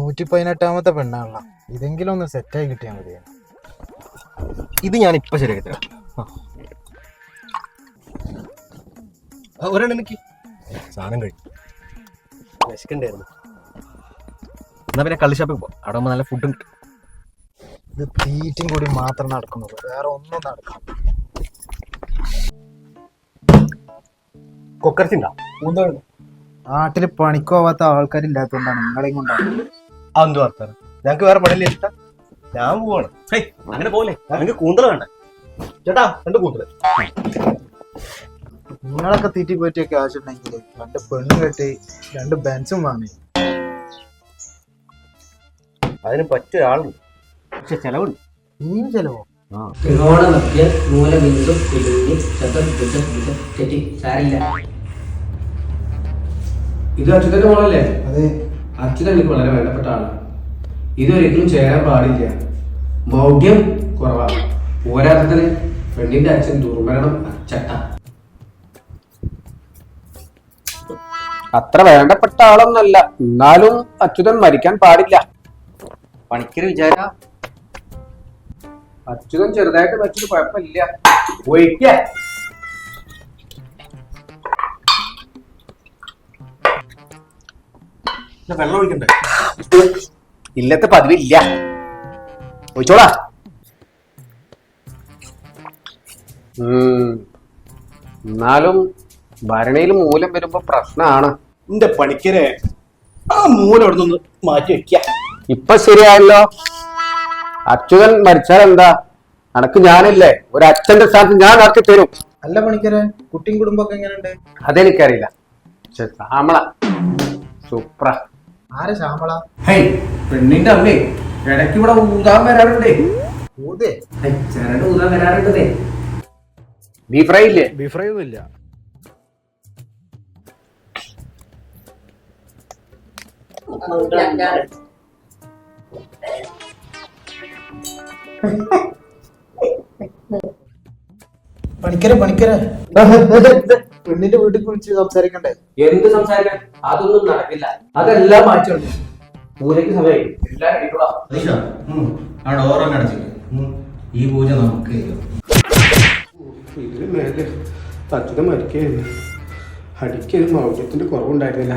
118ാമത്തെ പെണ്ണാണല്ലോ. ഇതെങ്കിലും ഒന്ന് സെറ്റായി കിട്ടിയാൽ മതിയാണ്. ഇത് ഞാൻ ഇപ്പൊ ശരിയാക്കി തരാം. ഒരെണ്ണം എനിക്ക് സാധനം കഴിക്കും വിശക്കണ്ടായിരുന്നു. എന്നാ പിന്നെ കള്ളി ഷാപ്പിൽ പോവാം. അവിടെ നല്ല ഫുഡും കിട്ടും. ഇത് തീറ്റും കൂടി മാത്രം നടക്കുന്നത്, വേറെ ഒന്നും നടക്കാം. കൊക്കർച്ചിണ്ടാ നാട്ടില് പണിക്ക് പോവാത്ത ആൾക്കാരില്ലാത്തതുകൊണ്ടാണ് നിങ്ങളെയും കൊണ്ടാണ്. അതെന്ത് വർത്താനം? ഞങ്ങക്ക് വേറെ പണിയില്ല ചേട്ടാ, ഞാൻ പോവാണ്. അങ്ങനെ പോലെ ഞങ്ങൾക്ക് കൂന്തൽ വേണ്ട ചേട്ടാ, 2 കൂന്തൽ. നിങ്ങളൊക്കെ തീറ്റി പോയിട്ട് ക്യാഷ് ഉണ്ടെങ്കിൽ 2 പെണ്ണും കെട്ടി 2 ബെൻസും വാങ്ങി. അതിന് പറ്റിയ ഒരാളുണ്ട്, പക്ഷെ ചെലവുണ്ട്. ഇനിയും ചെലവോ? ഇത് അച്യുതന്റെ മോളല്ലേ? അതെ. അച്യുതൻ എനിക്ക് വളരെ വേണ്ടപ്പെട്ട ആളാണ്. ഇതൊരിക്കലും ചേരാൻ പാടില്ല. മൗഢ്യം കുറവാണ്. പോരാത്തതിന് പെണ്ണിന്റെ അച്ഛൻ ദുർമരണം അച്ചട്ട. അത്ര വേണ്ടപ്പെട്ട ആളൊന്നല്ല, എന്നാലും അച്യുതൻ മരിക്കാൻ പാടില്ല. പണിക്കര് വിചാര അച്യുതൻ ചെറുതായിട്ട് മറ്റൊരു കുഴപ്പമില്ല. ഒഴിക്ക. വെള്ളം ഒഴിക്കണ്ടേ? ഇല്ലത്തെ പതിവില്ല, ഒഴിച്ചോളാ. എന്നാലും ഭരണയിൽ മൂലം വരുമ്പോ പ്രശ്നമാണ്. എന്റെ പണിക്കരെ ആ മൂലം അവിടെ നിന്ന് മാറ്റി വെക്ക. ഇപ്പൊ ശരിയായല്ലോ. അച്യുതൻ മരിച്ചാൽ എന്താ, അനക്ക് ഞാനില്ലേ, ഒരു അച്ഛന്റെ സ്ഥാനത്ത് ഞാൻ നടത്തി തരും. അല്ല പണിക്കരെ, കുട്ടിയും കുടുംബമൊക്കെ എങ്ങനെയുണ്ട്? അതെനിക്കറിയില്ല. ശ്യാമള സൂപ്ര. ആരെ ശ്യാമള? പെണ്ണിന്റെ അമ്മേ, ഇടയ്ക്ക് ഇവിടെ ഊതാൻ വരാറുണ്ടേ. ഊതേ? ചിരട് ഊതാൻ വരാറുണ്ടേ. ബീഫ് ഫ്രൈ ഇല്ലേ? ബീഫ് ഫ്രൈ ഒന്നും ഇല്ല. പണിക്കരെ പെണ്ണിന്റെ വീട്ടിൽ വിളിച്ച് സംസാരിക്കണ്ടേ? എന്ത് സംസാരിക്കാൻ? അതൊന്നും നടക്കില്ല. അതെല്ലാം മാറ്റുണ്ട്. പൂജയ്ക്ക് സമയം ഈ പൂജ നമുക്ക് ഇതിന് മേലെ അച്യുതൻ മരിക്കുകയായിരുന്നു. അടിക്കൊരു മൗഢ്യത്തിന്റെ കുറവുണ്ടായിരുന്നില്ല.